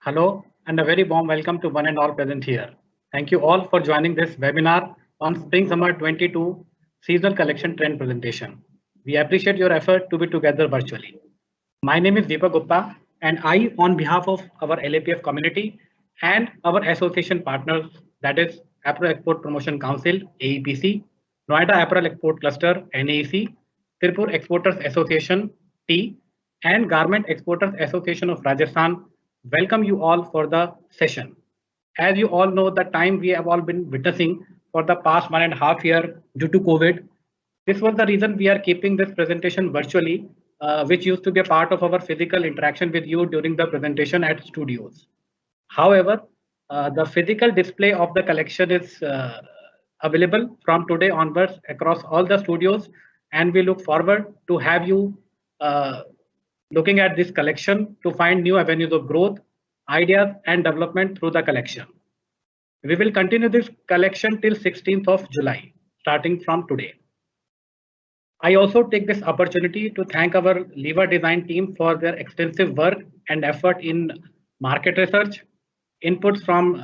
Hello and a very warm welcome to one and all present here. Thank you all for joining this webinar on Spring Summer 22 seasonal collection trend presentation. We appreciate your effort to be together virtually. My name is Deepak Gupta and I, on behalf of our LAPF community and our association partners, that is Apparel Export Promotion Council, AEPC, Noida Apparel Export Cluster, NAEC, Tirupur Exporters Association, T, and Garment Exporters Association of Rajasthan, welcome you all for the session. As you all know, the time we have all been witnessing for the past 1.5 years due to COVID, this was the reason we are keeping this presentation virtually, which used to be a part of our physical interaction with you during the presentation at studios. However, the physical display of the collection is available from today onwards across all the studios, and we look forward to have you uh, looking at this collection to find new avenues of growth, ideas, and development through the collection. We will continue this collection till 16th of July, starting from today. I also take this opportunity to thank our Lever design team for their extensive work and effort in market research, inputs from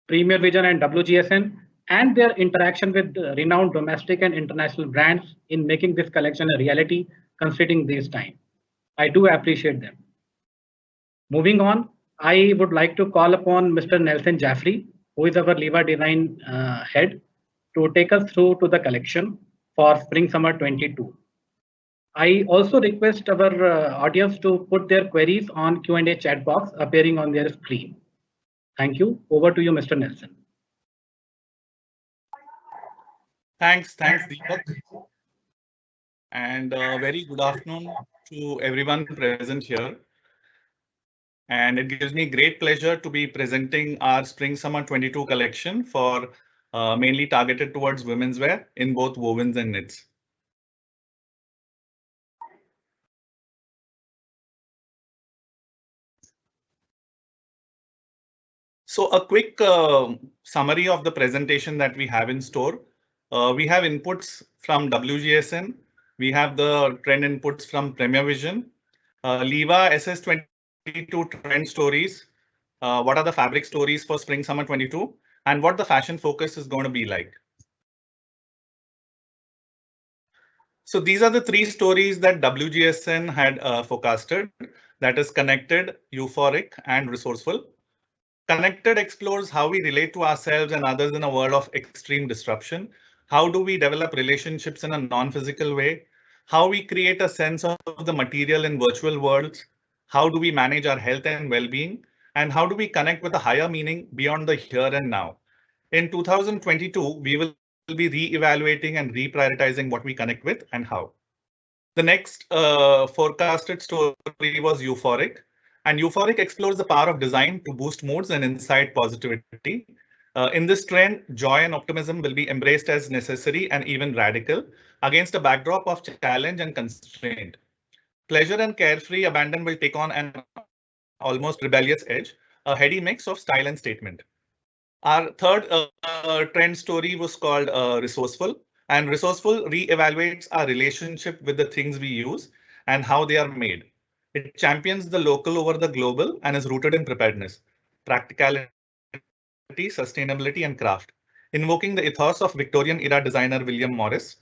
Premier Vision and WGSN, and their interaction with renowned domestic and international brands in making this collection a reality considering this time. I do appreciate them. Moving on, I would like to call upon Mr. Nelson Jaffrey, who is our Lever design head, to take us through to the collection for Spring Summer 22. I also request our audience to put their queries on Q&A chat box appearing on their screen. Thank you. Over to you, Mr. Nelson. Thanks, Deepak. And very good afternoon to everyone present here. And it gives me great pleasure to be presenting our Spring Summer 22 collection for mainly targeted towards women's wear in both wovens and knits. So a quick summary of the presentation that we have in store. We have inputs from WGSN. We have the trend inputs from Premier Vision, Liva SS22 trend stories. What are the fabric stories for Spring Summer 22 and what the fashion focus is going to be like. So these are the three stories that WGSN had forecasted, that is connected, euphoric, and resourceful. Connected explores how we relate to ourselves and others in a world of extreme disruption. How do we develop relationships in a non-physical way? How we create a sense of the material in virtual worlds? How do we manage our health and well-being? And how do we connect with a higher meaning beyond the here and now? In 2022, we will be re-evaluating and reprioritizing what we connect with and how. The next forecasted story was euphoric. And euphoric explores the power of design to boost moods and incite positivity. In this trend, joy and optimism will be embraced as necessary and even radical against a backdrop of challenge and constraint. Pleasure and carefree abandon will take on an almost rebellious edge, a heady mix of style and statement. Our third trend story was called resourceful, and resourceful re-evaluates our relationship with the things we use and how they are made. It champions the local over the global and is rooted in preparedness, practicality, sustainability, and craft, invoking the ethos of Victorian era designer William Morris,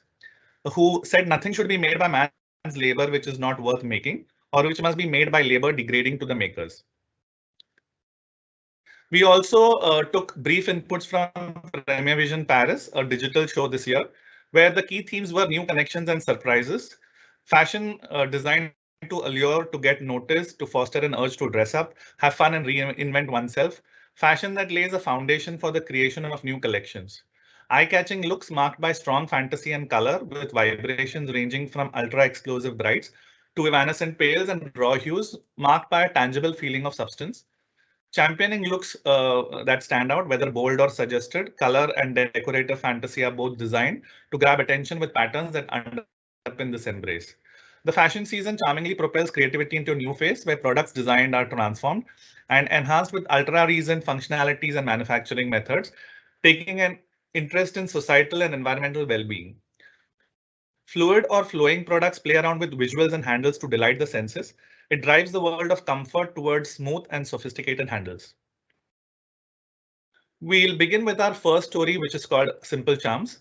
who said nothing should be made by man's labor which is not worth making, or which must be made by labor degrading to the makers. We also took brief inputs from Premier Vision Paris, a digital show this year, where the key themes were new connections and surprises, fashion designed to allure, to get noticed, to foster an urge to dress up, have fun and reinvent oneself, fashion that lays a foundation for the creation of new collections. Eye-catching looks marked by strong fantasy and color, with vibrations ranging from ultra-explosive brights to evanescent pales and raw hues, marked by a tangible feeling of substance. Championing looks that stand out, whether bold or suggested, color and decorative fantasy are both designed to grab attention with patterns that underpin this embrace. The fashion season charmingly propels creativity into a new phase where products designed are transformed and enhanced with ultra-recent functionalities and manufacturing methods, taking an interest in societal and environmental well-being. Fluid or flowing products play around with visuals and handles to delight the senses, It drives the world of comfort towards smooth and sophisticated handles. We'll begin with our first story, which is called Simple Charms.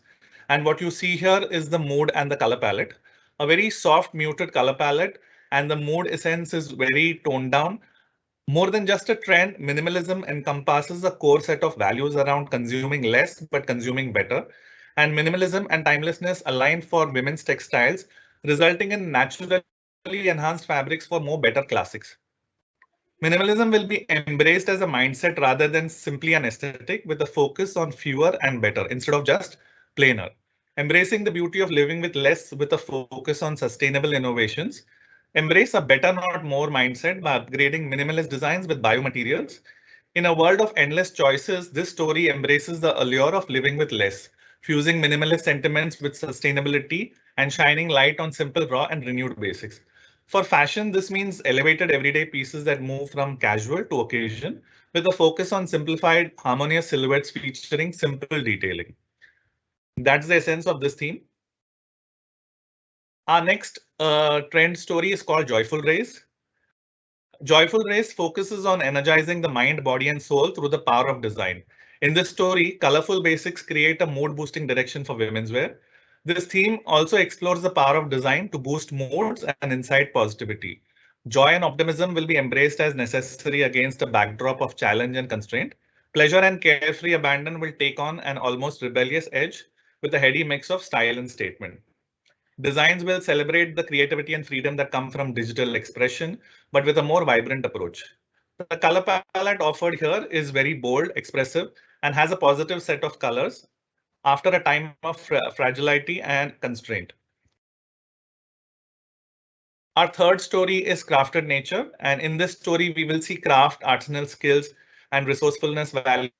And what you see here is the mood and the color palette. A very soft, muted color palette, and the mood essence is very toned down. More than just a trend, minimalism encompasses a core set of values around consuming less but consuming better. And minimalism and timelessness align for women's textiles, resulting in naturally enhanced fabrics for more better classics. Minimalism will be embraced as a mindset rather than simply an aesthetic, with a focus on fewer and better instead of just plainer. Embracing the beauty of living with less with a focus on sustainable innovations. Embrace a better, not more mindset by upgrading minimalist designs with biomaterials. In a world of endless choices, this story embraces the allure of living with less, fusing minimalist sentiments with sustainability and shining light on simple, raw, and renewed basics. For fashion, this means elevated everyday pieces that move from casual to occasion, with a focus on simplified, harmonious silhouettes featuring simple detailing. That's the essence of this theme. Our next trend story is called Joyful Rays. Joyful Rays focuses on energizing the mind, body, and soul through the power of design. In this story, colorful basics create a mood-boosting direction for women's wear. This theme also explores the power of design to boost moods and incite positivity. Joy and optimism will be embraced as necessary against a backdrop of challenge and constraint. Pleasure and carefree abandon will take on an almost rebellious edge with a heady mix of style and statement. Designs will celebrate the creativity and freedom that come from digital expression, but with a more vibrant approach. The color palette offered here is very bold, expressive, and has a positive set of colors after a time of fragility and constraint. Our third story is Crafted Nature, and in this story, we will see craft, artisanal skills, and resourcefulness valued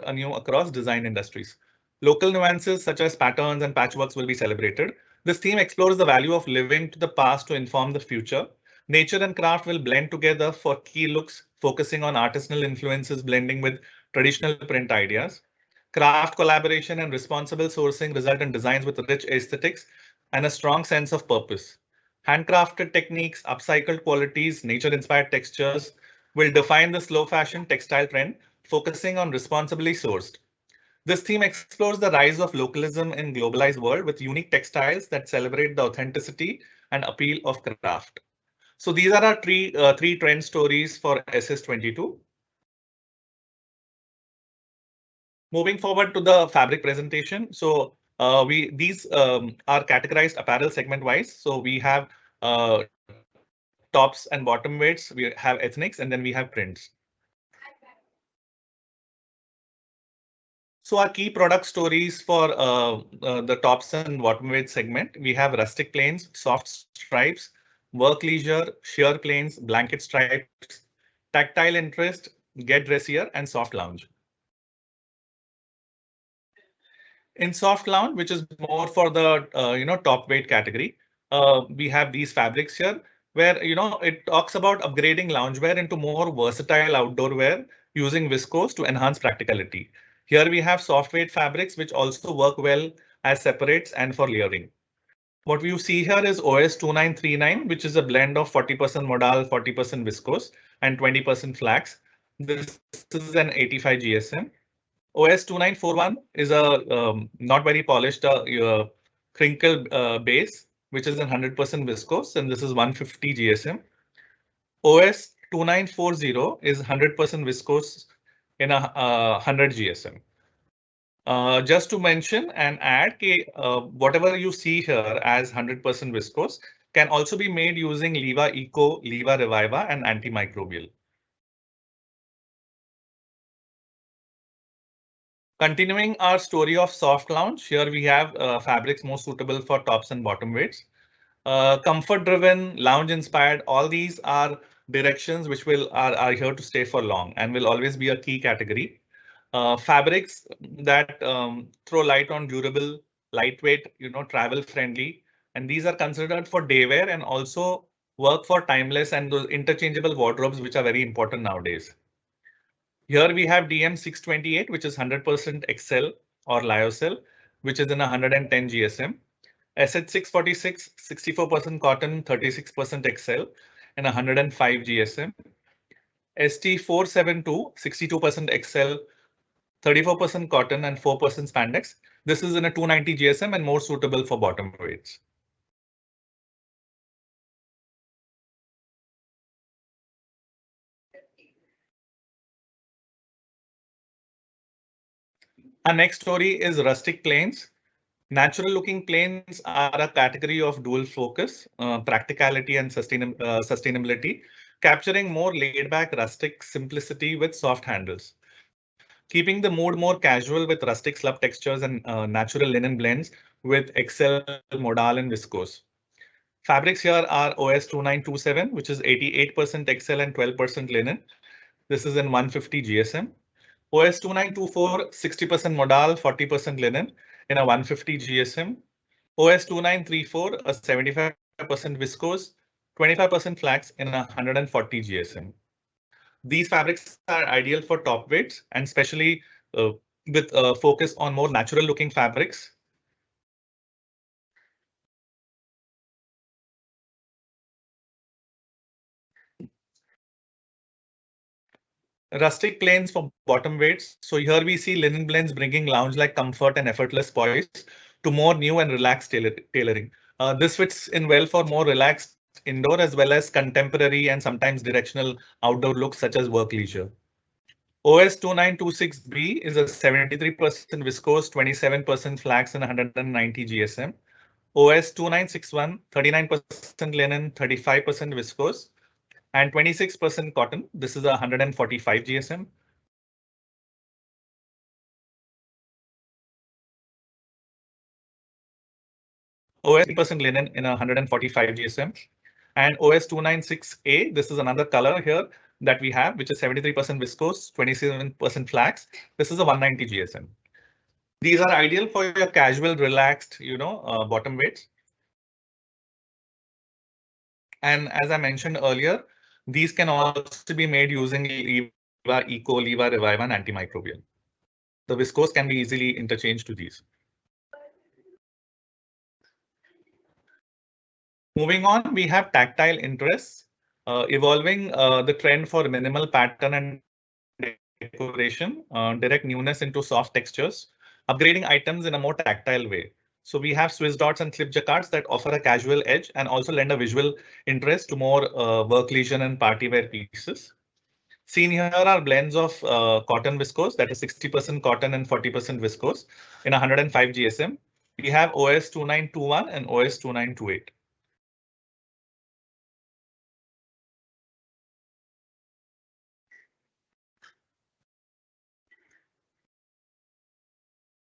anew across design industries. Local nuances such as patterns and patchworks will be celebrated. This theme explores the value of living to the past to inform the future. Nature and craft will blend together for key looks, focusing on artisanal influences blending with traditional print ideas. Craft collaboration and responsible sourcing result in designs with rich aesthetics and a strong sense of purpose. Handcrafted techniques, upcycled qualities, nature-inspired textures will define the slow fashion textile trend, focusing on responsibly sourced. This theme explores the rise of localism in globalized world with unique textiles that celebrate the authenticity and appeal of craft. So these are our three trend stories for SS22. Moving forward to the fabric presentation. So these are categorized apparel segment wise. So we have tops and bottom weights, we have ethnics, and then we have prints. So our key product stories for the tops and bottom weight segment, we have rustic plains, soft stripes, work leisure, sheer plains, blanket stripes, tactile interest, get dressier, and soft lounge. In soft lounge, which is more for the top weight category, we have these fabrics here, where it talks about upgrading loungewear into more versatile outdoor wear using viscose to enhance practicality. Here we have soft weight fabrics which also work well as separates and for layering. What you see here is OS 2939, which is a blend of 40% modal, 40% viscose, and 20% flax. This is an 85 GSM. OS 2941 is a not very polished crinkle base, which is in 100% viscose, and this is 150 GSM. OS 2940 is 100% viscose in a 100 GSM. Just to mention and add, whatever you see here as 100% viscose can also be made using Liva Eco, Liva Reviva, and antimicrobial. Continuing our story of soft lounge, here we have fabrics more suitable for tops and bottom weights. Comfort-driven, lounge-inspired, all these are directions which are here to stay for long and will always be a key category. Fabrics that throw light on durable, lightweight, travel-friendly, and these are considered for day wear and also work for timeless and those interchangeable wardrobes, which are very important nowadays. Here we have DM628, which is 100% XL or lyocell, which is in 110 GSM. SH646, 64% cotton, 36% XL. in 105 GSM. ST472, 62% XL, 34% cotton and 4% spandex. This is in a 290 GSM and more suitable for bottom weights. Our next story is rustic plains. Natural looking plains are a category of dual focus, practicality and sustainability, capturing more laid back rustic simplicity with soft handles. Keeping the mood more casual with rustic slub textures and natural linen blends with XL, modal and viscose. Fabrics here are OS 2927, which is 88% XL and 12% linen. This is in 150 GSM. OS 2924, 60% modal, 40% linen in a 150 GSM. OS 2934, a 75% viscose, 25% flax in a 140 GSM. These fabrics are ideal for top weights and especially with a focus on more natural looking fabrics. Rustic plains for bottom weights. So here we see linen blends bringing lounge-like comfort and effortless poise to more new and relaxed tailoring. This fits in well for more relaxed indoor as well as contemporary and sometimes directional outdoor looks such as work leisure. OS 2926B is a 73% viscose, 27% flax and 190 GSM. OS 2961, 39% linen, 35% viscose and 26% cotton. This is a 145 GSM. OS 3% linen in a 145 GSM. And OS 296A, this is another color here that we have, which is 73% viscose, 27% flax. This is a 190 GSM. These are ideal for your casual, relaxed, bottom weights. And as I mentioned earlier, these can also be made using Liva Eco, Liva Reviva, and antimicrobial. The viscose can be easily interchanged to these. Moving on, we have tactile interests, evolving the trend for minimal pattern and decoration, direct newness into soft textures, upgrading items in a more tactile way. So we have Swiss dots and clip jacquards that offer a casual edge and also lend a visual interest to more work leisure and party wear pieces. Seen here are blends of cotton viscose, that is 60% cotton and 40% viscose in 105 GSM. We have OS 2921 and OS 2928.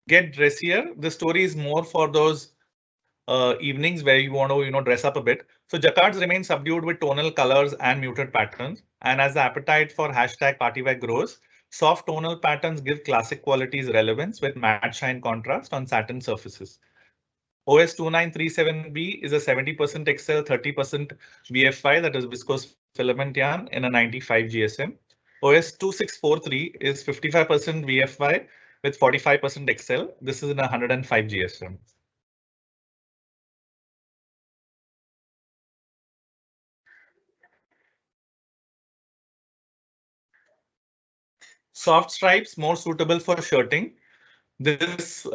Get dressier. The story is more for those evenings where you want to, dress up a bit. So jacquards remain subdued with tonal colors and muted patterns. And as the appetite for #partywear grows, soft tonal patterns give classic qualities relevance with matte shine contrast on satin surfaces. OS 2937B is a 70% XL, 30% VF5, that is viscose filament yarn in a 95 GSM. OS 2643 is 55% VF5 with 45% XL. This is in a 105 GSM. Soft stripes more suitable for shirting. This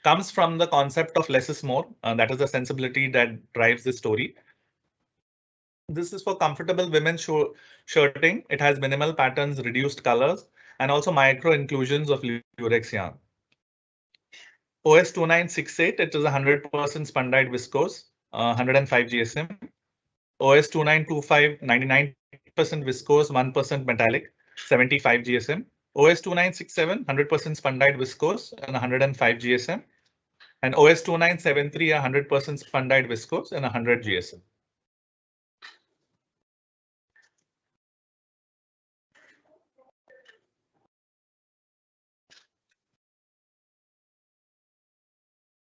comes from the concept of less is more. That is the sensibility that drives the story. This is for comfortable women's shirting. It has minimal patterns, reduced colors, and also micro inclusions of lurex yarn. OS 2968, it is 100% spundite viscose, 105 GSM. OS 2925, 99% viscose, 1% metallic, 75 GSM. OS 2967, 100% spundite viscose and 105 GSM. And OS 2973, 100% spundite viscose and 100 GSM.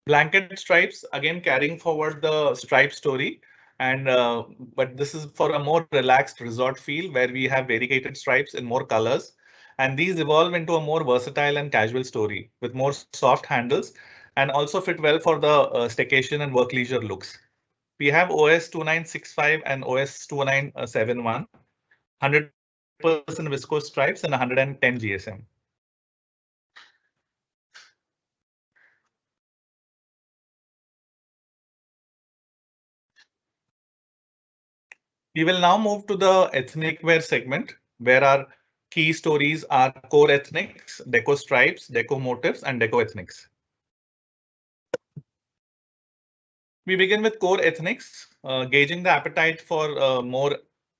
Blanket stripes, again carrying forward the stripe story. And but this is for a more relaxed resort feel where we have variegated stripes in more colors. And these evolve into a more versatile and casual story with more soft handles and also fit well for the staycation and work leisure looks. We have OS 2965 and OS 2971, 100% viscose stripes and 110 GSM. We will now move to the ethnic wear segment, where our key stories are core ethnics, deco stripes, deco motifs, and deco ethnics. We begin with core ethnics, gauging the appetite for more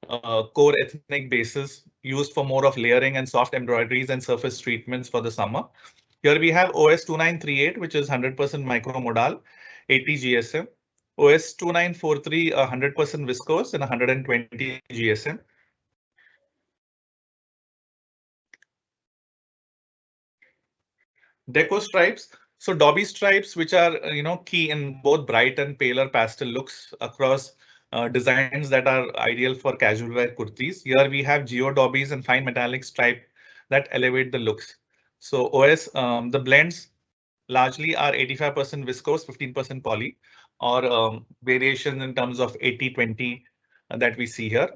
core ethnic bases used for more of layering and soft embroideries and surface treatments for the summer. Here we have OS 2938, which is 100% micro modal, 80 GSM. OS 2943, 100% viscose and 120 GSM. Deco stripes. So Dobby stripes, which are key in both bright and paler pastel looks across designs that are ideal for casual wear kurtis. Here we have geo dobbies and fine metallic stripe that elevate the looks. So OS, the blends largely are 85% viscose, 15% poly, or variations in terms of 80-20 that we see here.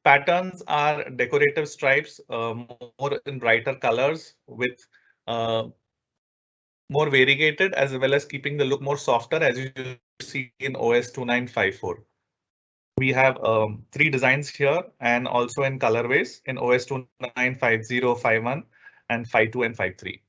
Patterns are decorative stripes, more in brighter colors with more variegated, as well as keeping the look more softer, as you see in OS 2954. We have 3 designs here and also in colorways in OS 2950, 51, and 52 and 53.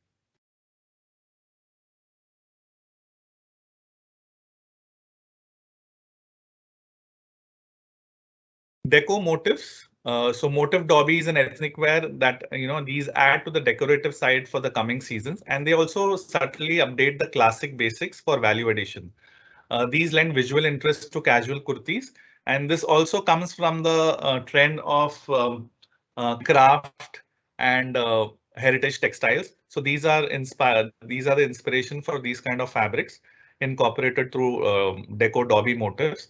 Deco motifs. So motif dobbies and ethnic wear that, these add to the decorative side for the coming seasons, and they also subtly update the classic basics for value addition. These lend visual interest to casual kurtis, and this also comes from the trend of craft and heritage textiles. So these are inspired. These are the inspiration for these kind of fabrics incorporated through deco dobby motifs.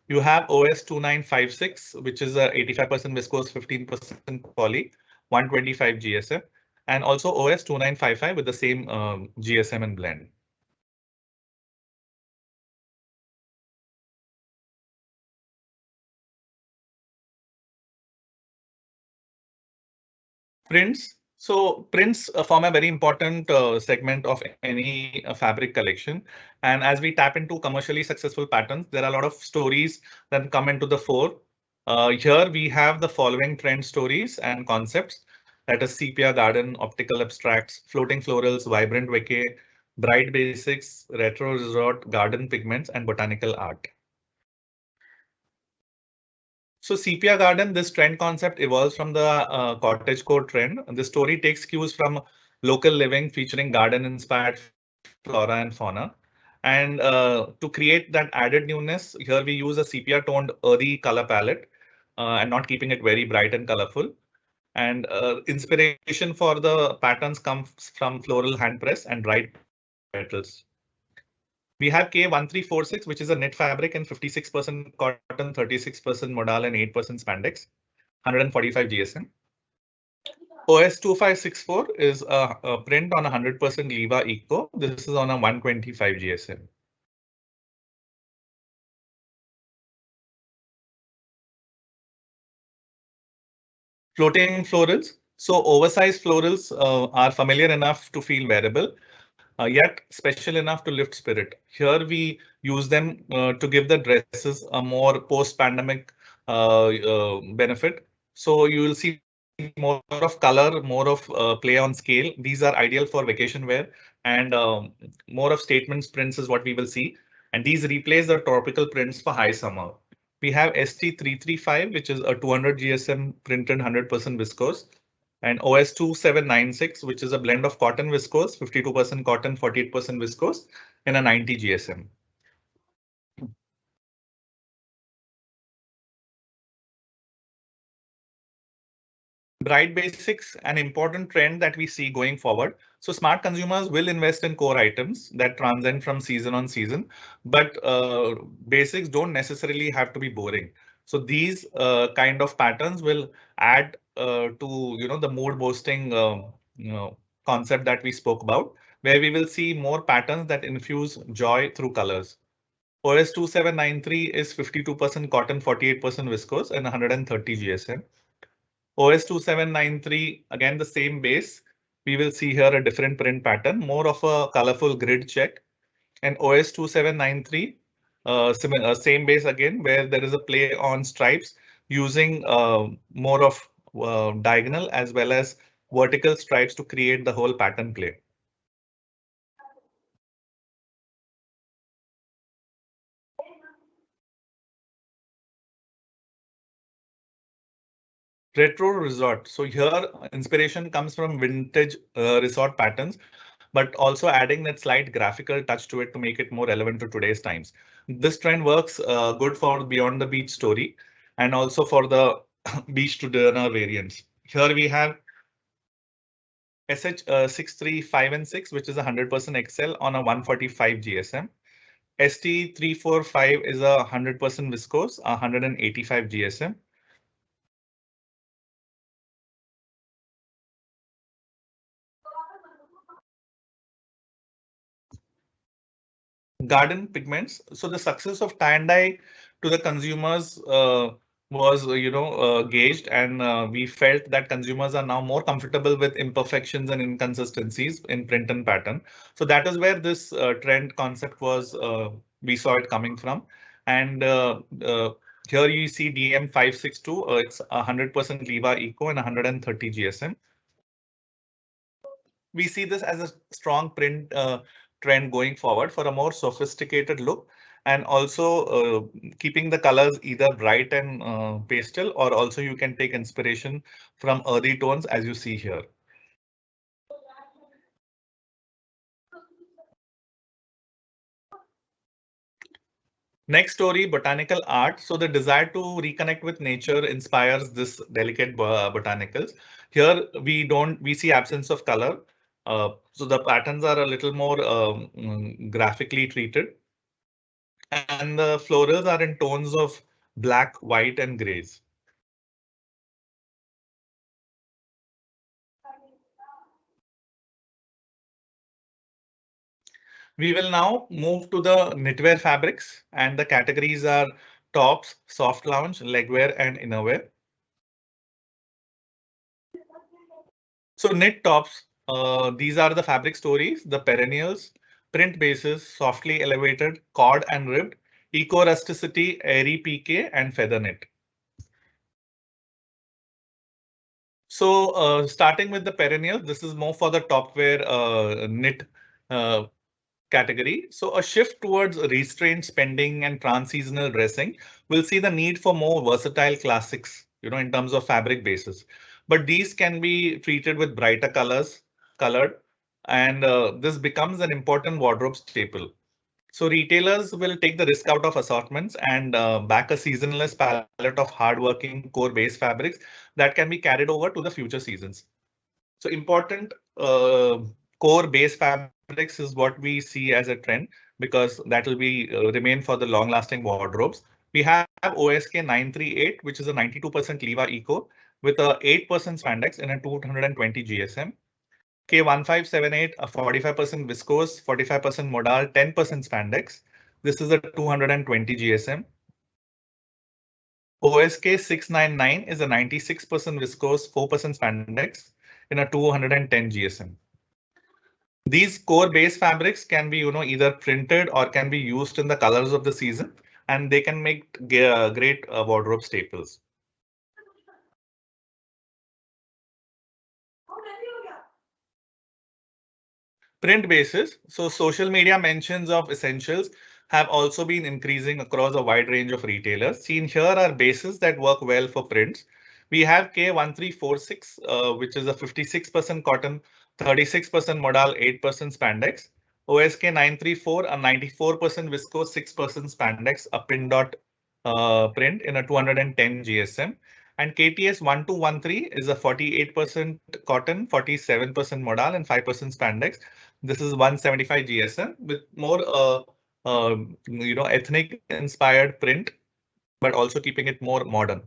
You have OS 2956, which is a 85% viscose, 15% poly, 125 GSM, and also OS 2955 with the same GSM and blend. Prints. So prints form a very important segment of any fabric collection. And as we tap into commercially successful patterns, there are a lot of stories that come into the fore. Here we have the following trend stories and concepts. That is sepia garden, optical abstracts, floating florals, vibrant vacay, bright basics, retro resort, garden pigments, and botanical art. So Sepia Garden, this trend concept evolves from the cottagecore trend. The story takes cues from local living featuring garden-inspired flora and fauna. And to create that added newness, here we use a sepia-toned earthy color palette and not keeping it very bright and colorful. And inspiration for the patterns comes from floral hand press and bright petals. We have K1346, which is a knit fabric in 56% cotton, 36% modal, and 8% spandex, 145 GSM. OS 2564 is a print on 100% Liva Eco. This is on a 125 GSM. Floating florals. So oversized florals are familiar enough to feel wearable. Yet special enough to lift spirit. Here we use them to give the dresses a more post-pandemic benefit. So you will see more of color, more of play on scale. These are ideal for vacation wear, and more of statement prints is what we will see. And these replace the tropical prints for high summer. We have ST335, which is a 200 GSM printed 100% viscose, and OS 2796, which is a blend of cotton viscose, 52% cotton, 48% viscose, in a 90 GSM. Bright basics, an important trend that we see going forward. So smart consumers will invest in core items that transcend from season on season, but basics don't necessarily have to be boring. So these kind of patterns will add to the mood boosting concept that we spoke about, where we will see more patterns that infuse joy through colors. OS 2793 is 52% cotton, 48% viscose, and 130 GSM. OS 2793, again the same base. We will see here a different print pattern, more of a colorful grid check. And OS 2793, same base again, where there is a play on stripes using more of diagonal as well as vertical stripes to create the whole pattern play. Retro resort. So here inspiration comes from vintage resort patterns, but also adding that slight graphical touch to it to make it more relevant to today's times. This trend works good for Beyond the Beach story and also for the beach to dinner variants. Here we have SH 635 and 6, which is 100% XL on a 145 GSM. ST 345 is a 100% viscose, 185 GSM. Garden pigments. So the success of tie and dye to the consumers was, gauged, and we felt that consumers are now more comfortable with imperfections and inconsistencies in print and pattern. So that is where this trend concept was. We saw it coming from, and here you see DM562. It's 100% Liva Eco and 130 GSM. We see this as a strong print trend going forward for a more sophisticated look, and also keeping the colors either bright and pastel, or also you can take inspiration from earthy tones as you see here. Next story, botanical art. So the desire to reconnect with nature inspires this delicate botanicals. Here we see absence of color. So the patterns are a little more graphically treated. And the florals are in tones of black, white, and grays. We will now move to the knitwear fabrics, and the categories are tops, soft lounge, legwear, and innerwear. So knit tops, these are the fabric stories, the perennials, print bases, softly elevated, cord and ribbed, eco rusticity, airy PK, and feather knit. So starting with the perennial, this is more for the top wear knit category. So a shift towards restrained spending and trans-seasonal dressing will see the need for more versatile classics, in terms of fabric bases. But these can be treated with brighter colored, and this becomes an important wardrobe staple. So retailers will take the risk out of assortments and back a seasonless palette of hardworking core base fabrics that can be carried over to the future seasons. So important core base fabrics is what we see as a trend, because that will be remain for the long lasting wardrobes. We have OSK 938, which is a 92% Liva Eco with a 8% spandex in a 220 GSM. K1578, a 45% viscose, 45% modal, 10% spandex. This is a 220 GSM. OSK 699 is a 96% viscose, 4% spandex in a 210 GSM. These core base fabrics can be, either printed or can be used in the colors of the season, and they can make great wardrobe staples. Print bases. So social media mentions of essentials have also been increasing across a wide range of retailers. Seen here are bases that work well for prints. We have K1346, which is a 56% cotton, 36% modal, 8% spandex. OSK 934, a 94% viscose, 6% spandex, a pin dot print in a 210 GSM. And KTS 1213 is a 48% cotton, 47% modal, and 5% spandex. This is 175 GSM with more, ethnic inspired print, but also keeping it more modern.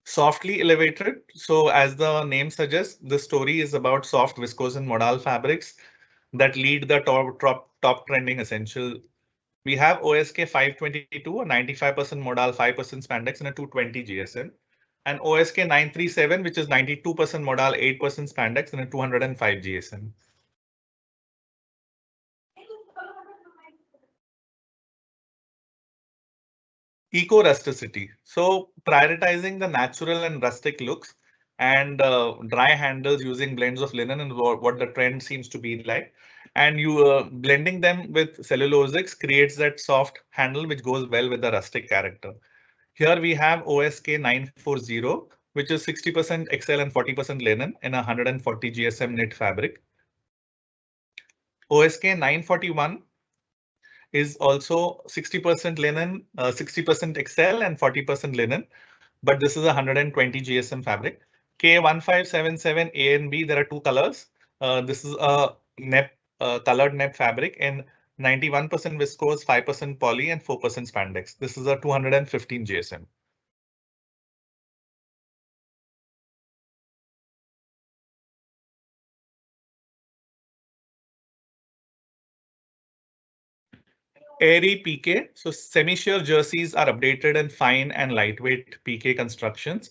Softly elevated. So as the name suggests, the story is about soft viscose and modal fabrics that lead the top trending essential. We have OSK 522, a 95% modal, 5% spandex, and a 220 GSM. And OSK 937, which is 92% modal, 8% spandex, and a 205 GSM. Eco-rusticity. So prioritizing the natural and rustic looks and dry handles using blends of linen and what the trend seems to be like. And you blending them with cellulosics creates that soft handle which goes well with the rustic character. Here we have OSK 940, which is 60% XL and 40% linen in a 140 GSM knit fabric. OSK 941 is also 60% linen, 60% XL and 40% linen, but this is a 120 GSM fabric. K1577 A and B, there are two colors. This is a colored nep fabric in 91% viscose, 5% poly and 4% spandex. This is a 215 GSM. Airy PK. So semi-sheer jerseys are updated in fine and lightweight PK constructions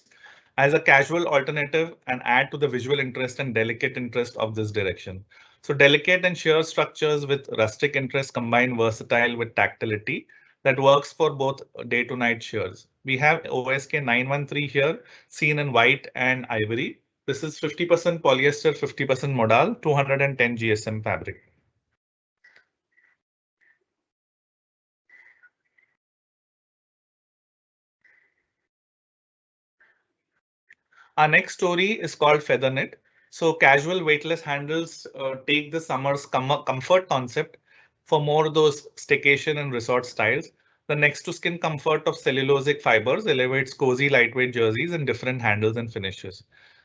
as a casual alternative and add to the visual interest and delicate interest of this direction. So delicate and sheer structures with rustic interest combine versatile with tactility that works for both day to night shears. We have OSK 913 here seen in white and ivory. This is 50% polyester, 50% modal, 210 GSM fabric. Our next story is called Feather Knit. So casual weightless handles take the summer's comfort concept for more those staycation and resort styles. The next to skin comfort of cellulosic fibers elevates cozy lightweight jerseys in different handles and finishes.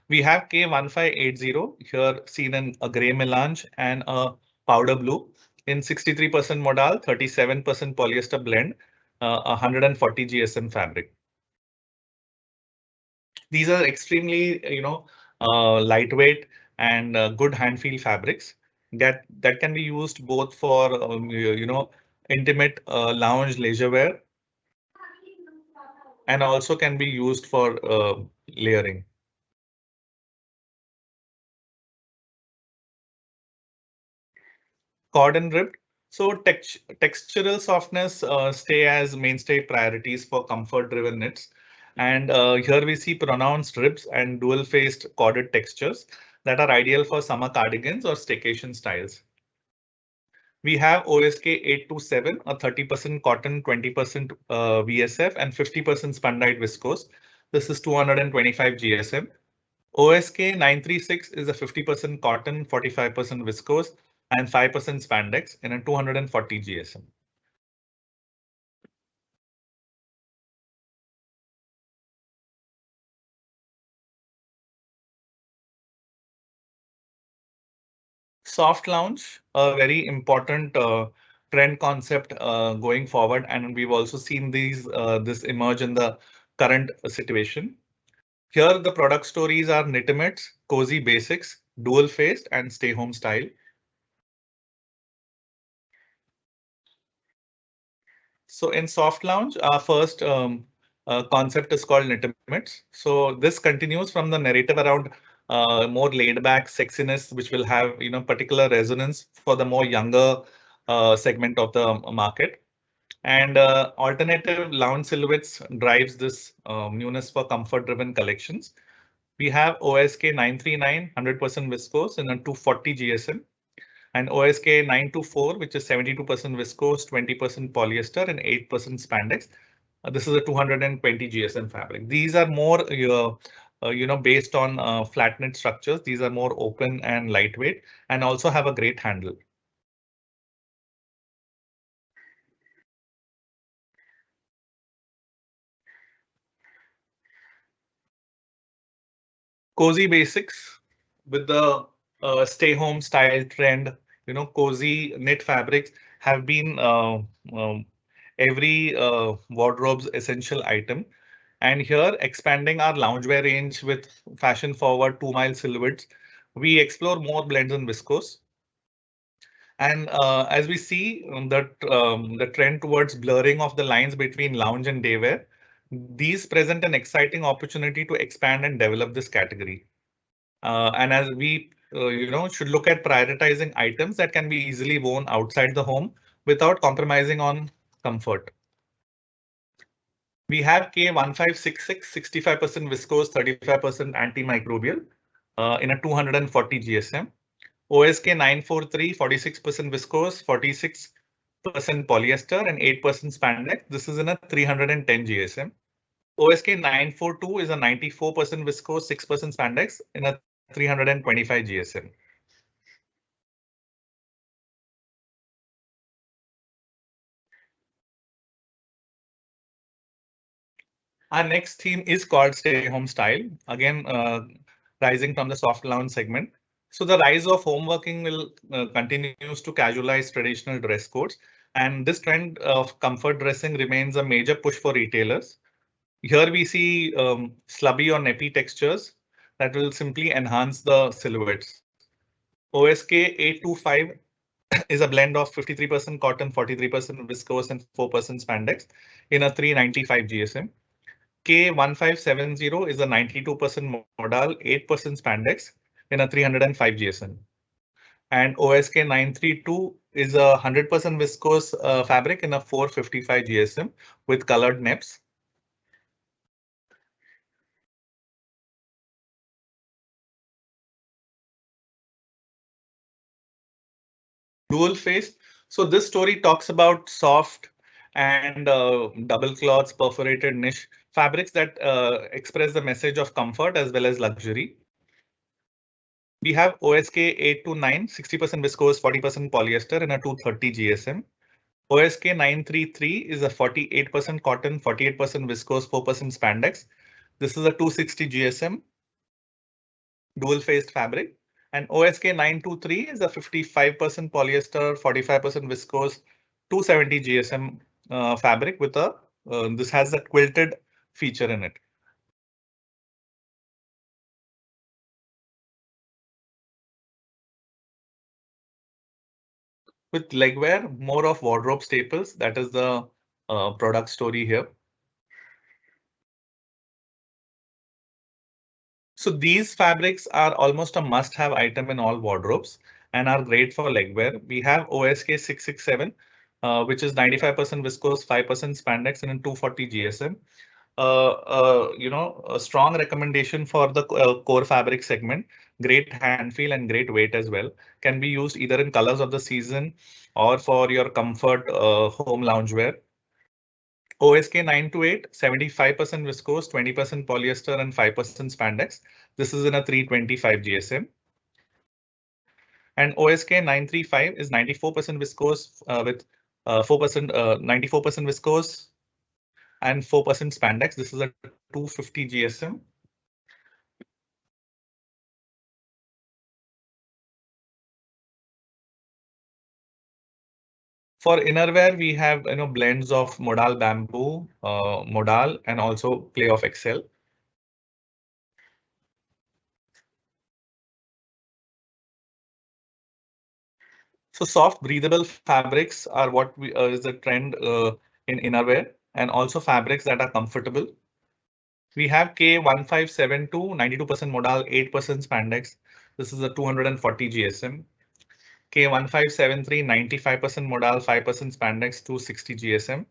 We have K1580 here seen in a grey melange and a powder blue in 63% modal, 37% polyester blend, 140 GSM fabric. These are extremely, lightweight and good hand feel fabrics that can be used both for, intimate lounge leisure wear and also can be used for layering. Cordon ribbed. So textural softness stay as mainstay priorities for comfort driven knits. And here we see pronounced ribs and dual faced corded textures that are ideal for summer cardigans or staycation styles. We have OSK 827, a 30% cotton, 20% VSF and 50% spandite viscose. This is 225 GSM. OSK 936 is a 50% cotton, 45% viscose and 5% spandex in a 240 GSM. Soft lounge, a very important trend concept going forward, and we've also seen this emerge in the current situation. Here, the product stories are knitmates, cozy basics, dual faced, and stay home style. So in soft lounge, our first concept is called knitmates. So this continues from the narrative around more laid back sexiness, which will have particular resonance for the more younger segment of the market. And alternative lounge silhouettes drives this newness for comfort driven collections. We have OSK 939, 100% viscose in a 240 GSM and OSK 924, which is 72% viscose, 20% polyester and 8% spandex. This is a 220 GSM fabric. These are more based on flat knit structures. These are more open and lightweight and also have a great handle. Cozy basics with the stay home style trend, cozy knit fabrics have been every wardrobe's essential item. And here, expanding our loungewear range with fashion-forward 2-mile silhouettes, we explore more blends in viscose. And as we see the trend towards blurring of the lines between lounge and day wear, these present an exciting opportunity to expand and develop this category. And as we should look at prioritizing items that can be easily worn outside the home without compromising on comfort. We have K1566, 65% viscose, 35% antimicrobial in a 240 GSM. OSK 943, 46% viscose, 46% polyester and 8% spandex. This is in a 310 GSM. OSK 942 is a 94% viscose, 6% spandex in a 325 GSM. Our next theme is called Stay Home Style, again rising from the soft lounge segment. So the rise of home working will continues to casualize traditional dress codes, and this trend of comfort dressing remains a major push for retailers. Here we see slubby or nappy textures that will simply enhance the silhouettes. OSK 825 is a blend of 53% cotton, 43% viscose, and 4% spandex in a 395 GSM. K1570 is a 92% modal, 8% spandex in a 305 GSM. And OSK 932 is a 100% viscose fabric in a 455 GSM with colored neps. Dual face. So this story talks about soft and double cloths, perforated niche fabrics that express the message of comfort as well as luxury. We have OSK 829, 60% viscose, 40% polyester in a 230 GSM. OSK 933 is a 48% cotton, 48% viscose, 4% spandex. This is a 260 GSM dual faced fabric. And OSK 923 is a 55% polyester, 45% viscose, 270 GSM fabric with a this has that quilted feature in it. With legwear, more of wardrobe staples. That is the product story here. So these fabrics are almost a must-have item in all wardrobes and are great for legwear. We have OSK 667, which is 95% viscose, 5% spandex, and in 240 GSM. A strong recommendation for the core fabric segment. Great hand feel and great weight as well. Can be used either in colors of the season or for your comfort home loungewear. OSK 928, 75% viscose, 20% polyester, and 5% spandex. This is in a 325 GSM. And OSK 935 is 94% viscose with 94% viscose and 4% spandex. This is a 250 GSM. For innerwear, we have blends of modal bamboo, modal, and also clay of Excel. So soft, breathable fabrics are what is the trend in innerwear, and also fabrics that are comfortable. We have K1572, 92% modal, 8% spandex. This is a 240 GSM. K1573, 95% modal, 5% spandex, 260 GSM.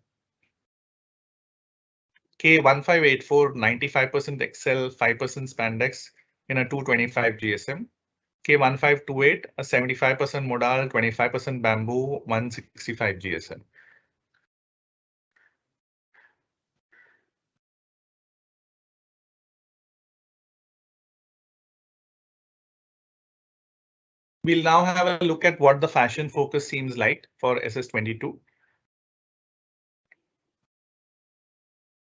K1584, 95% Excel, 5% spandex in a 225 GSM. K1528, a 75% modal, 25% bamboo, 165 GSM. We'll now have a look at what the fashion focus seems like for SS22.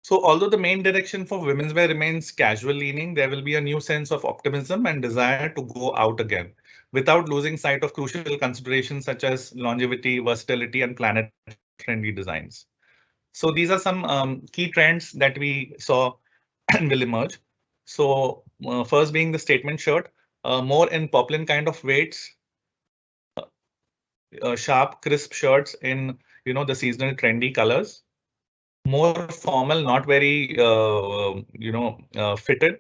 So although the main direction for women's wear remains casual leaning, there will be a new sense of optimism and desire to go out again without losing sight of crucial considerations such as longevity, versatility, and planet-friendly designs. So these are some key trends that we saw and will emerge. So first being the statement shirt, more in poplin kind of weights, sharp, crisp shirts in the seasonal trendy colors. More formal, not very fitted,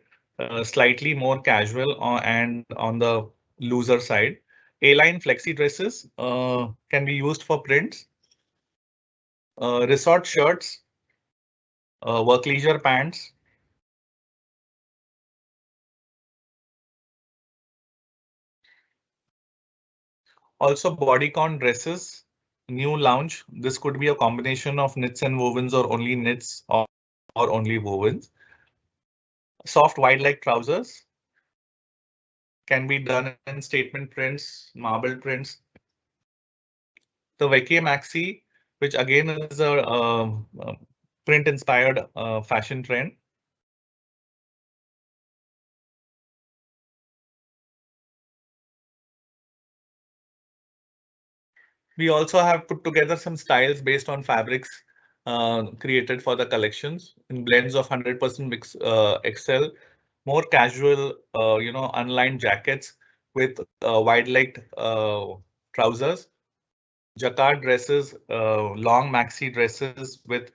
slightly more casual and on the looser side. A-line flexi dresses can be used for prints. Resort shirts, work leisure pants. Also bodycon dresses, new lounge. This could be a combination of knits and wovens or only knits or only wovens. Soft wide leg trousers can be done in statement prints, marble prints. The Vecchie Maxi, which again is a print inspired fashion trend. We also have put together some styles based on fabrics created for the collections in blends of 100% mix XL, more casual, unlined jackets with wide-legged trousers, jacquard dresses, long maxi dresses with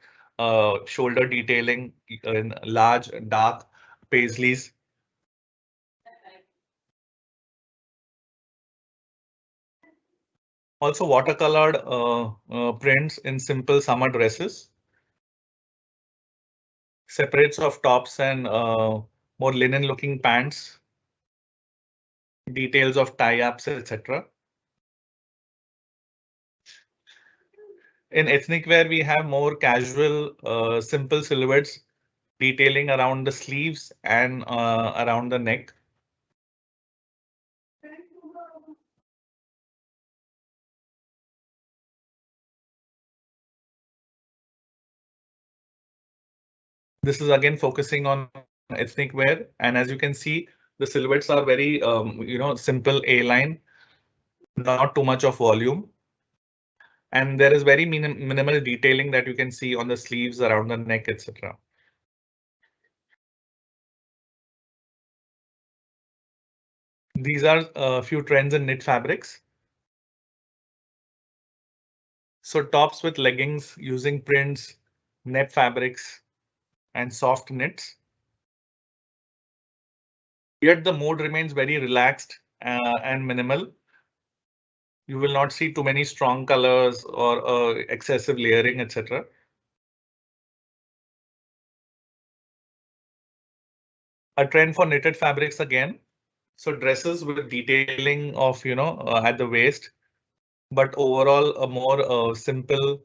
shoulder detailing in large dark paisleys. Also watercolored prints in simple summer dresses. Separates of tops and more linen looking pants. Details of tie-ups, etc. In ethnic wear, we have more casual, simple silhouettes detailing around the sleeves and around the neck. This is again focusing on ethnic wear, and as you can see, the silhouettes are very, simple A-line, not too much of volume. And there is very minimal detailing that you can see on the sleeves, around the neck, etc. These are a few trends in knit fabrics. So tops with leggings using prints, net fabrics, and soft knits. Yet the mood remains very relaxed and minimal. You will not see too many strong colors or excessive layering, etc. A trend for knitted fabrics again. So dresses with detailing of, at the waist, but overall a more simple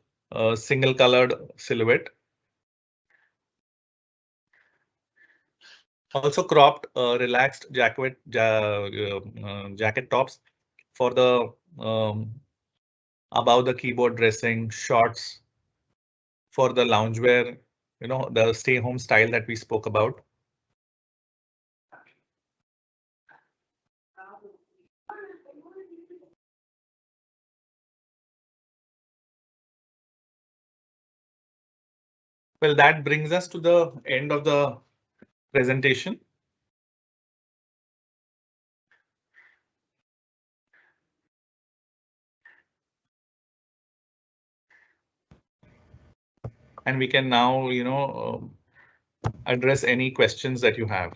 single colored silhouette. Also cropped, relaxed jacket tops for the above the keyboard dressing, shorts for the loungewear, the stay home style that we spoke about. Well, that brings us to the end of the presentation. And we can now, address any questions that you have.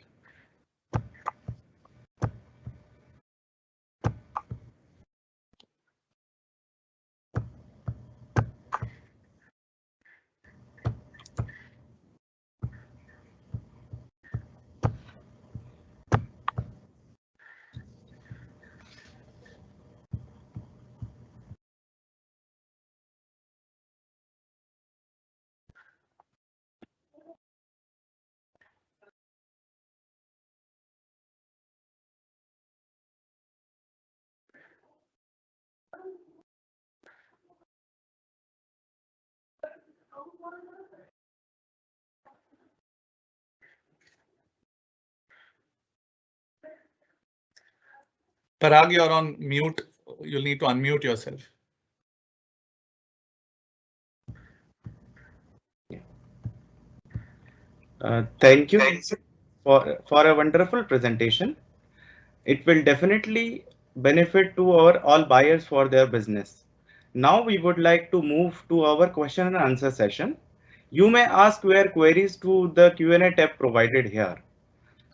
Parag, you're on mute. You'll need to unmute yourself. Thank you for a wonderful presentation. It will definitely benefit to our all buyers for their business. Now we would like to move to our question and answer session. You may ask your queries to the Q&A tab provided here.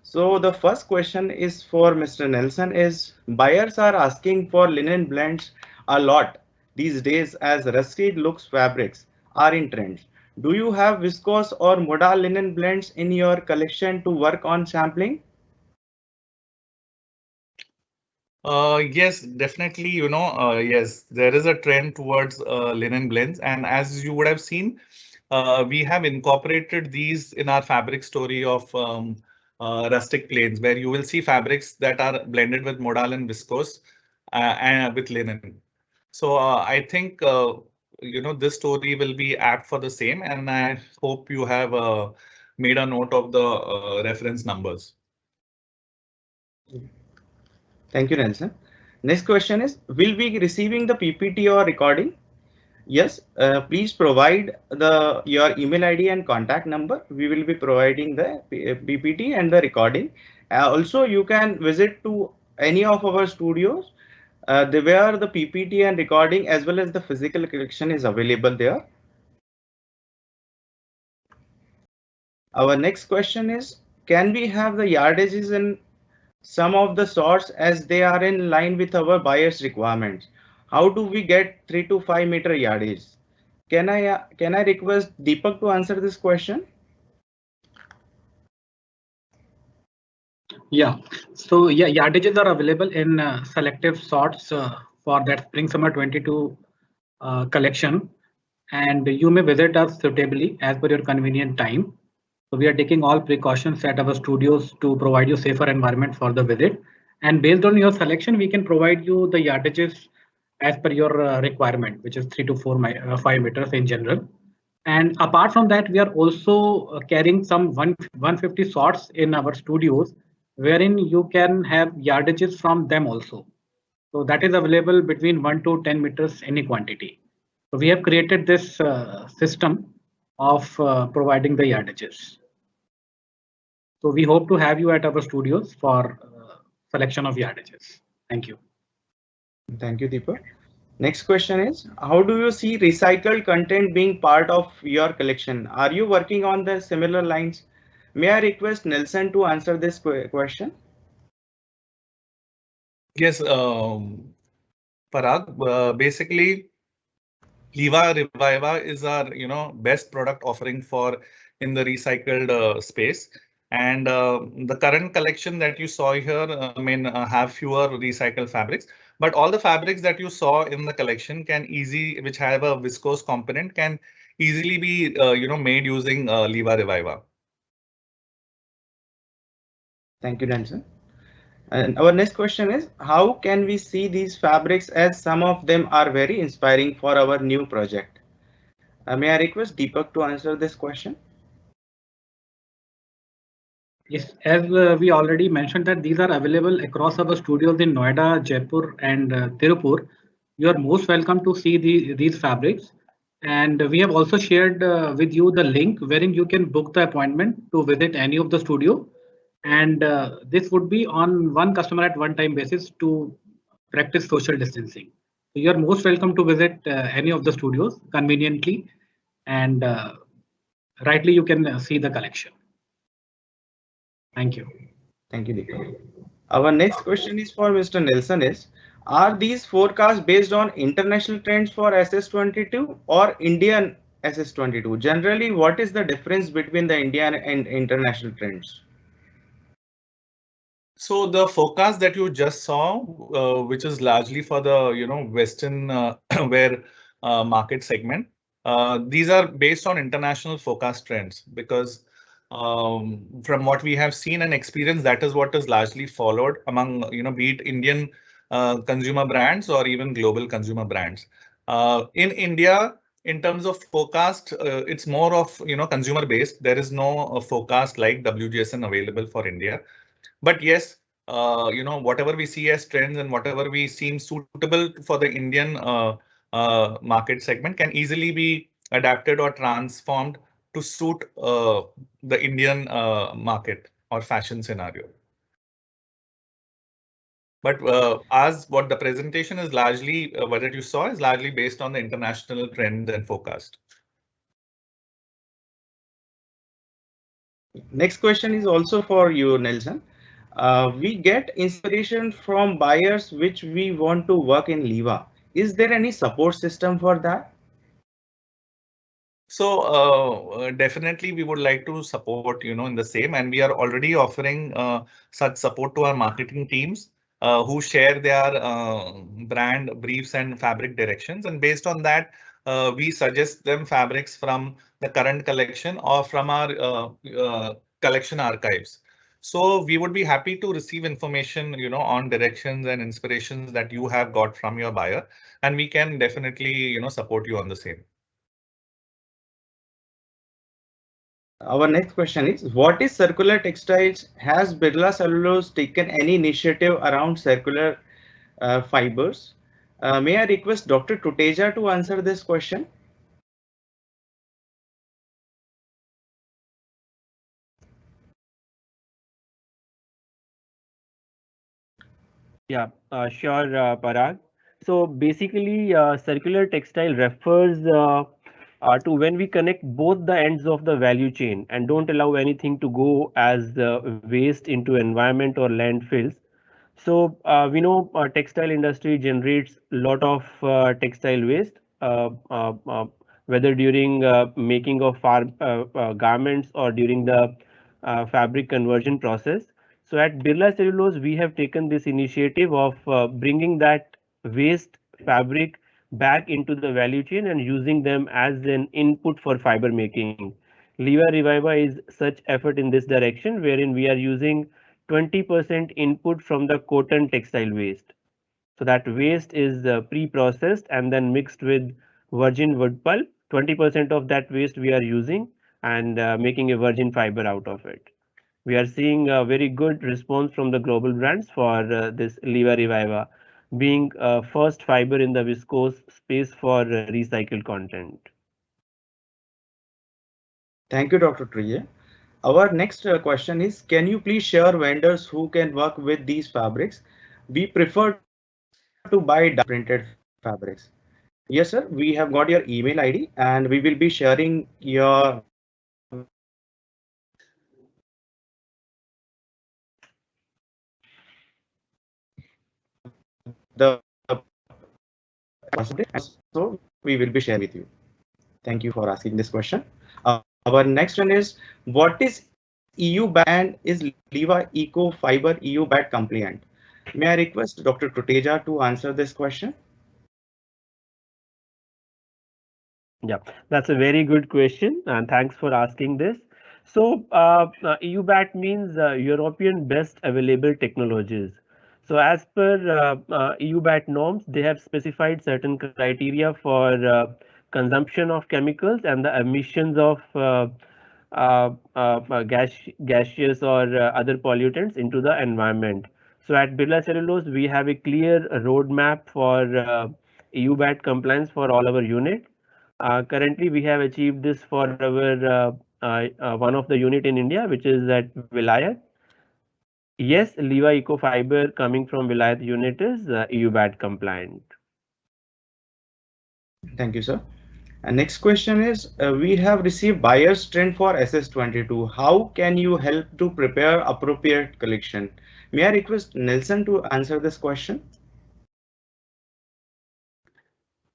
So the first question is for Mr. Nelson is buyers are asking for linen blends a lot these days as rusted looks fabrics are in trend. Do you have viscose or modal linen blends in your collection to work on sampling? Yes, definitely. Yes, there is a trend towards linen blends, and as you would have seen, we have incorporated these in our fabric story of rustic plains, where you will see fabrics that are blended with modal and viscose and with linen. So I think this story will be apt for the same, and I hope you have made a note of the reference numbers. Thank you, Nelson. Next question is, will we be receiving the PPT or recording? Yes, please provide your email ID and contact number. We will be providing the PPT and the recording. Also, you can visit to any of our studios where the PPT and recording as well as the physical collection is available there. Our next question is, can we have the yardages in some of the sorts as they are in line with our buyers requirements? How do we get 3 to 5 meter yardage? Can I request Deepak to answer this question? Yeah, so yeah, yardages are available in selective sorts for that spring summer 22 collection, and you may visit us suitably as per your convenient time. So we are taking all precautions at our studios to provide you safer environment for the visit. And based on your selection, we can provide you the yardages as per your requirement, which is 3 to 5 meters in general. And apart from that, we are also carrying some 150 sorts in our studios, wherein you can have yardages from them also. So that is available between 1 to 10 meters any quantity. So we have created this system of providing the yardages. So we hope to have you at our studios for selection of yardages. Thank you. Thank you, Deepak. Next question is, how do you see recycled content being part of your collection? Are you working on the similar lines? May I request Nelson to answer this question? Yes, Parag, basically, Liva Reviva is our best product offering for in the recycled space. And the current collection that you saw here have fewer recycled fabrics, but all the fabrics that you saw in the collection which have a viscose component, can easily be made using Liva Reviva. Thank you, Nelson. And our next question is, how can we see these fabrics as some of them are very inspiring for our new project? May I request Deepak to answer this question? Yes, as we already mentioned that these are available across our studios in Noida, Jaipur, and Tirupur. You are most welcome to see these fabrics. And we have also shared with you the link wherein you can book the appointment to visit any of the studio. And this would be on one customer at one time basis to practice social distancing. So you are most welcome to visit any of the studios conveniently, and rightly you can see the collection. Thank you. Thank you, Deepak. Our next question is for Mr. Nelson is, are these forecasts based on international trends for SS22 or Indian SS22? Generally, what is the difference between the Indian and international trends? So the forecast that you just saw, which is largely for the Western wear market segment, these are based on international forecast trends, because from what we have seen and experienced, that is what is largely followed among be it Indian consumer brands or even global consumer brands. In India, in terms of forecast, it's more of consumer based. There is no forecast like WGSN available for India. But yes, whatever we see as trends and whatever we seem suitable for the Indian market segment can easily be adapted or transformed to suit the Indian market or fashion scenario. But as what the presentation is largely, what you saw is largely based on the international trend and forecast. Next question is also for you, Nelson. We get inspiration from buyers which we want to work in Liva. Is there any support system for that? So definitely we would like to support, in the same, and we are already offering such support to our marketing teams who share their brand briefs and fabric directions. And based on that, we suggest them fabrics from the current collection or from our collection archives. So we would be happy to receive information, on directions and inspirations that you have got from your buyer, and we can definitely, support you on the same. Our next question is, what is circular textiles? Has Birla Cellulose taken any initiative around circular fibers? May I request Dr. Tuteja to answer this question? Yeah, sure, Parag. So basically, circular textile refers to when we connect both the ends of the value chain and don't allow anything to go as waste into environment or landfills. So we know textile industry generates a lot of textile waste, whether during making of garments or during the fabric conversion process. So at Birla Cellulose, we have taken this initiative of bringing that waste fabric back into the value chain and using them as an input for fiber making. Liva Reviva is such effort in this direction, wherein we are using 20% input from the cotton textile waste. So that waste is pre-processed and then mixed with virgin wood pulp. 20% of that waste we are using and making a virgin fiber out of it. We are seeing a very good response from the global brands for this Liva Reviva being first fiber in the viscose space for recycled content. Thank you, Dr. Triye. Our next question is, can you please share vendors who can work with these fabrics? We prefer to buy printed fabrics. Yes, sir. We have got your email ID and we will be sharing your the so we will be sharing with you. Thank you for asking this question. Our next one is, what is EU ban? Is Liva Eco Fiber EU ban compliant? May I request Dr. Tuteja to answer this question? Yeah, that's a very good question, and thanks for asking this. So, EU BAT means European Best Available Technologies. So, as per EU BAT norms, they have specified certain criteria for consumption of chemicals and the emissions of gaseous or other pollutants into the environment. So, at Birla Cellulose, we have a clear roadmap for EU BAT compliance for all our units. Currently, we have achieved this for our one of the unit in India, which is at Vilayat. Yes, Liva Eco Fiber coming from Vilayat unit is EU BAT compliant. Thank you, sir. And next question is, we have received buyer's trend for SS22. How can you help to prepare appropriate collection? May I request Nelson to answer this question?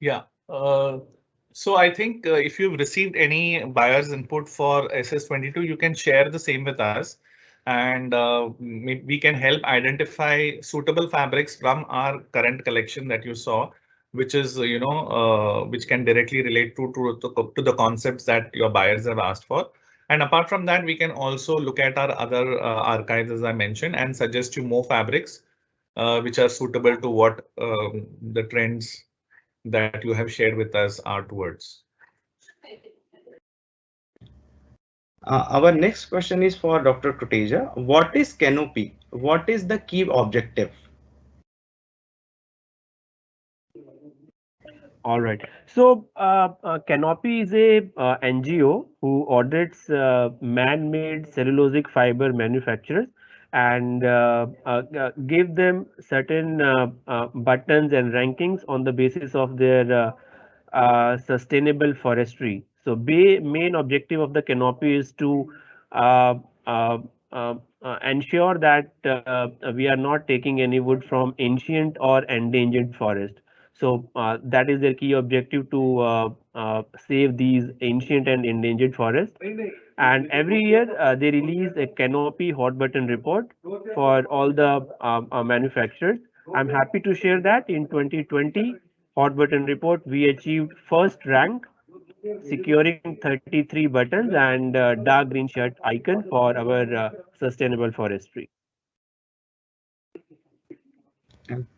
Yeah. So I think if you've received any buyer's input for SS22, you can share the same with us, and we can help identify suitable fabrics from our current collection that you saw, which is, which can directly relate to the concepts that your buyers have asked for. And apart from that, we can also look at our other archives, as I mentioned, and suggest you more fabrics which are suitable to what the trends that you have shared with us are towards. Our next question is for Dr. Tuteja. What is Canopy? What is the key objective? All right. So Canopy is a NGO who audits man-made cellulosic fiber manufacturers and give them certain buttons and rankings on the basis of their sustainable forestry. So main objective of the Canopy is to uh, uh, ensure that we are not taking any wood from ancient or endangered forest. So that is their key objective to save these ancient and endangered forests. And every year they release a Canopy hot button report for all the manufacturers. I'm happy to share that in 2020 hot button report we achieved first rank, securing 33 buttons and dark green shirt icon for our sustainable forestry.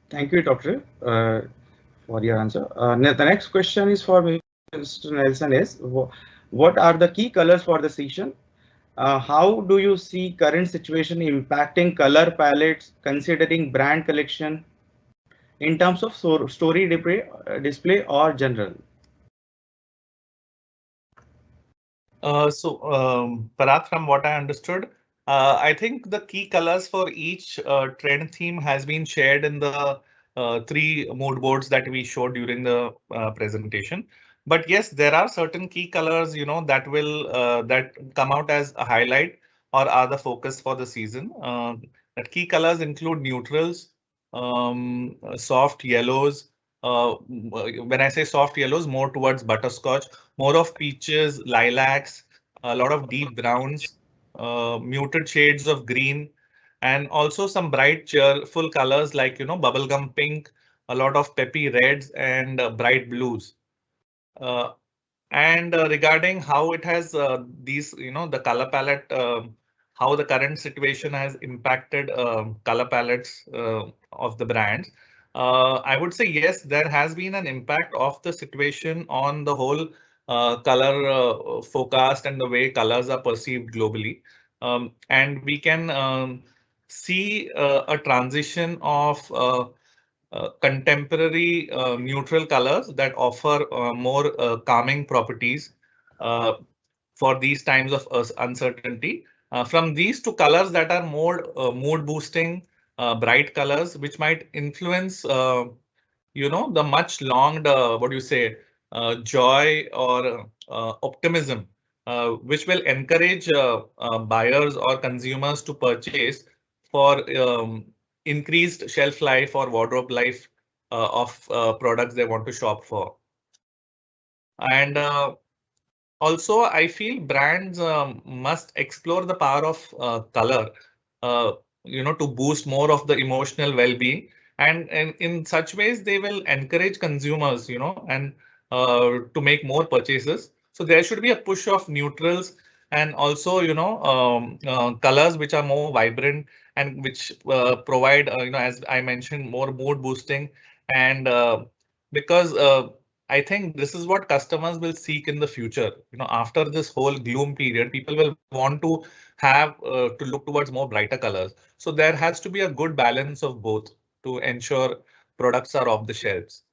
Thank you, Doctor, for your answer. The next question is for Mr. Nelson is, what are the key colors for the season? How do you see current situation impacting color palettes considering brand collection in terms of story display or general? Parath, from what I understood, I think the key colors for each trend theme has been shared in the three mood boards that we showed during the presentation. But yes, there are certain key colors, that will that come out as a highlight or are the focus for the season. That key colors include neutrals, soft yellows. When I say soft yellows, more towards butterscotch, more of peaches, lilacs, a lot of deep browns, muted shades of green, and also some bright, cheerful colors like, bubblegum pink, a lot of peppy reds and bright blues. Uh, and regarding how it has these, the color palette, how the current situation has impacted color palettes of the brands, I would say yes, there has been an impact of the situation on the whole color forecast and the way colors are perceived globally. And we can see a transition of contemporary neutral colors that offer more calming properties uh, for these times of uncertainty. From these to colors that are more mood boosting, bright colors, which might influence, the much longed, what do you say, joy or optimism, which will encourage buyers or consumers to purchase for increased shelf life or wardrobe life of products they want to shop for. And also, I feel brands must explore the power of color, uh, to boost more of the emotional well-being. And in such ways, they will encourage consumers, and to make more purchases. So there should be a push of neutrals and also, colors which are more vibrant and which provide, as I mentioned, more mood boosting. And because I think this is what customers will seek in the future. After this whole gloom period, people will want to have to look towards more brighter colors. So there has to be a good balance of both to ensure products are off the shelves.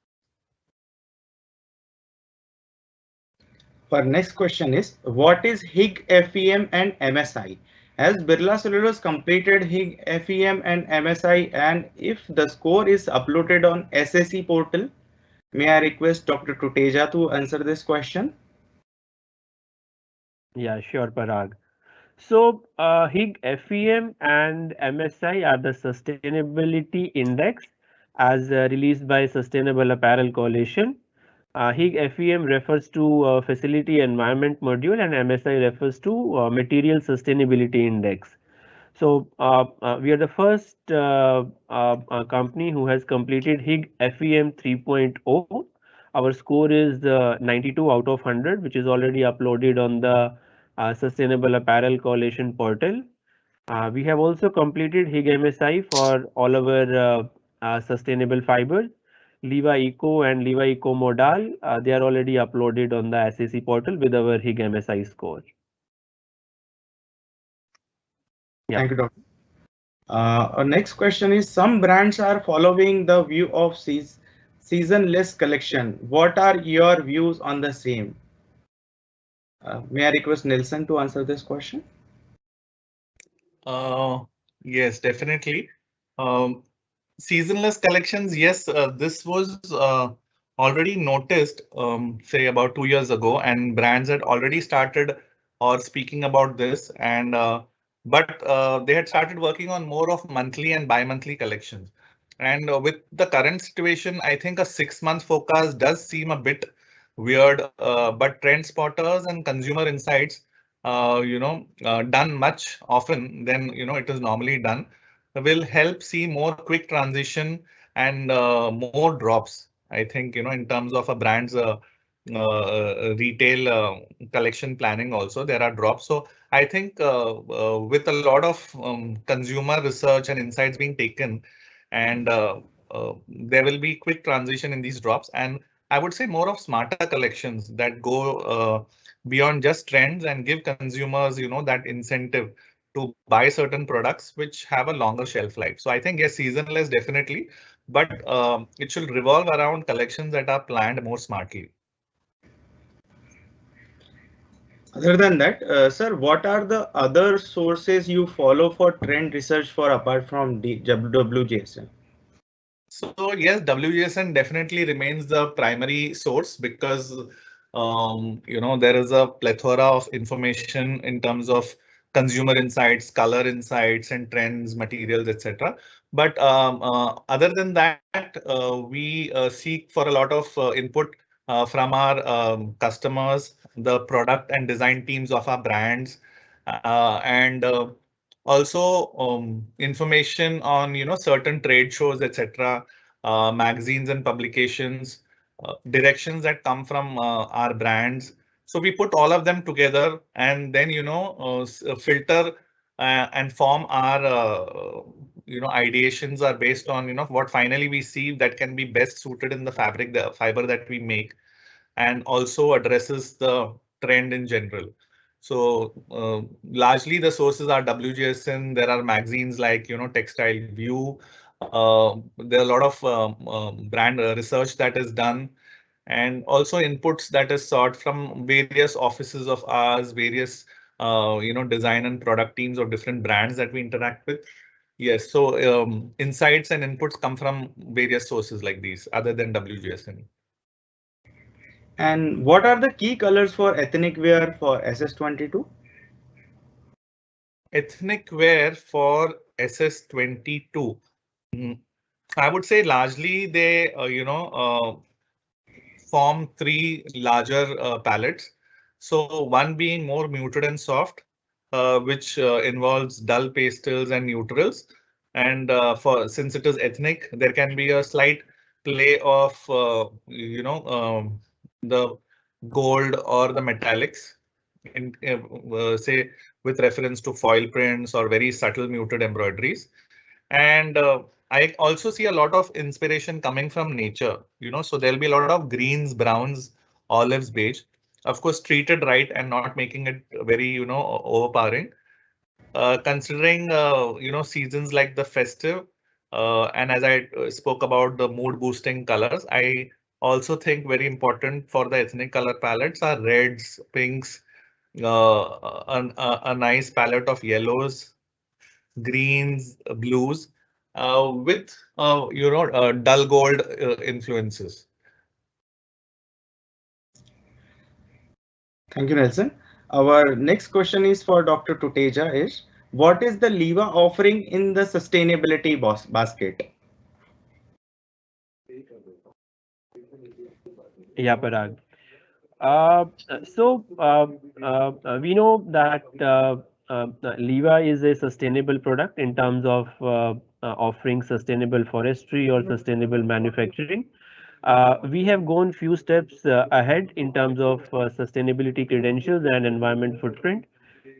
Our next question is, what is HIG FEM and MSI? Has Birla Cellulose completed HIG FEM and MSI, and if the score is uploaded on SAC portal? May I request Dr. Tuteja to answer this question? Yeah, sure, Parag. So HIG FEM and MSI are the Sustainability Index as released by Sustainable Apparel Coalition. HIG FEM refers to Facility Environment Module and MSI refers to Material Sustainability Index. So we are the first company who has completed HIG FEM 3.0. Our score is 92 out of 100, which is already uploaded on the Sustainable Apparel Coalition portal. We have also completed HIG MSI for all our sustainable fibers. Liva Eco and Liva Eco Modal, they are already uploaded on the SAC portal with our HIG MSI score. Yeah. Thank you, Doctor. Our next question is, some brands are following the view of seasonless collection. What are your views on the same? May I request Nelson to answer this question? Yes, definitely. Um, Seasonless collections, yes, this was already noticed, say about 2 years ago, and brands had already started or speaking about this, and but they had started working on more of monthly and bi-monthly collections. And with the current situation, I think a 6 month forecast does seem a bit weird, but trend spotters and consumer insights, done much often than it is normally done, will help see more quick transition and more drops. I think, in terms of a brand's retail collection planning also, there are drops. So I think with a lot of consumer research and insights being taken, and there will be quick transition in these drops. And I would say more of smarter collections that go beyond just trends and give consumers, that incentive to buy certain products which have a longer shelf life. So I think yes, seasonless definitely, but it should revolve around collections that are planned more smartly. Other than that, sir, what are the other sources you follow for trend research for apart from the WGSN? So yes, WGSN definitely remains the primary source because there is a plethora of information in terms of consumer insights, color insights, and trends, materials, etc. But other than that, we seek for a lot of input from our customers, the product and design teams of our brands, and also information on certain trade shows, etc., magazines and publications, directions that come from our brands. So we put all of them together and then filter and form our ideations are based on what finally we see that can be best suited in the fabric, the fiber that we make, and also addresses the trend in general. So largely the sources are WGSN. There are magazines like Textile View. There are a lot of brand research that is done, and also inputs that is sought from various offices of ours, various design and product teams of different brands that we interact with. Yes, so insights and inputs come from various sources like these, other than WGSN. And what are the key colors for ethnic wear for SS22? Ethnic wear for SS22. I would say largely they, form three larger palettes. So one being more muted and soft, which involves dull pastels and neutrals. And since it is ethnic, there can be a slight play of, the gold or the metallics, in say with reference to foil prints or very subtle muted embroideries. And I also see a lot of inspiration coming from nature, so there'll be a lot of greens, browns, olives, beige, of course, treated right and not making it very, overpowering. Considering, seasons like the festive, and as I spoke about the mood boosting colors, I also think very important for the ethnic color palettes are reds, pinks, a nice palette of yellows, greens, blues, with dull gold influences. Thank you, Nelson. Our next question is for Dr. Tuteja is, what is the Liva offering in the sustainability basket? Yeah, Parag. We know that Liva is a sustainable product in terms of offering sustainable forestry or sustainable manufacturing. We have gone few steps ahead in terms of sustainability credentials and environment footprint.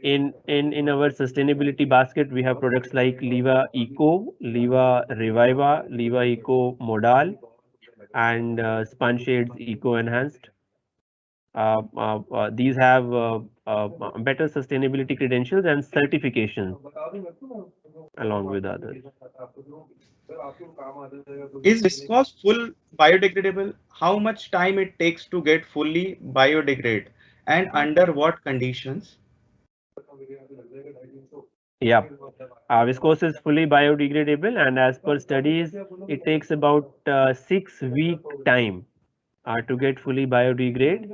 In our sustainability basket, we have products like Liva Eco, Liva Reviva, Liva Eco Modal, and Spun Shades Eco Enhanced. These have better sustainability credentials and certifications. along with others. Is viscose full biodegradable? How much time it takes to get fully biodegrade and under what conditions? Yeah, viscose is fully biodegradable, and as per studies, it takes about 6 week time to get fully biodegrade.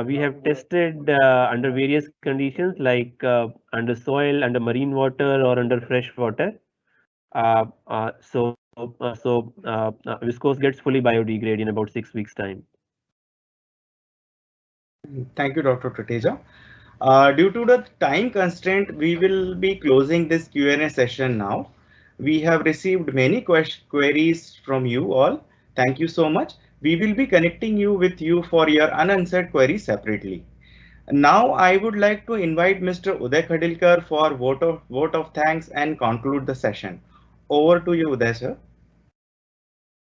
We have tested under various conditions like under soil, under marine water, or under fresh water. Viscose gets fully biodegrade in about 6 weeks time. Thank you, Dr. Tateja. Due to the time constraint, we will be closing this Q&A session now. We have received many queries from you all. Thank you so much. We will be connecting you with you for your unanswered queries separately. Now, I would like to invite Mr. Uday Khadilkar for vote of thanks and conclude the session. Over to you, Uday, sir.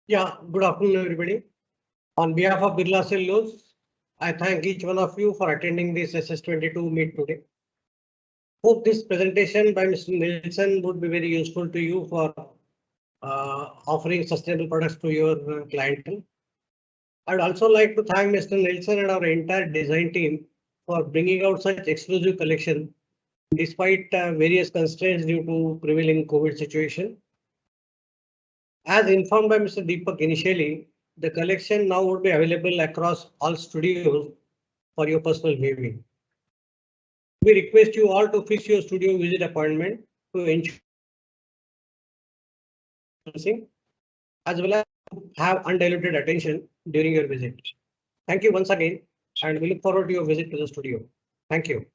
Yeah, good afternoon, everybody. On behalf of Birla Cellulose, I thank each one of you for attending this SS22 meet today. Hope this presentation by Mr. Nielsen would be very useful to you for offering sustainable products to your clientele. I'd also like to thank Mr. Nielsen and our entire design team for bringing out such exclusive collection despite various constraints due to prevailing COVID situation. As informed by Mr. Deepak initially, the collection now would be available across all studios for your personal viewing. We request you all to fix your studio visit appointment to ensure as well as have undiluted attention during your visit. Thank you once again, and we look forward to your visit to the studio. Thank you.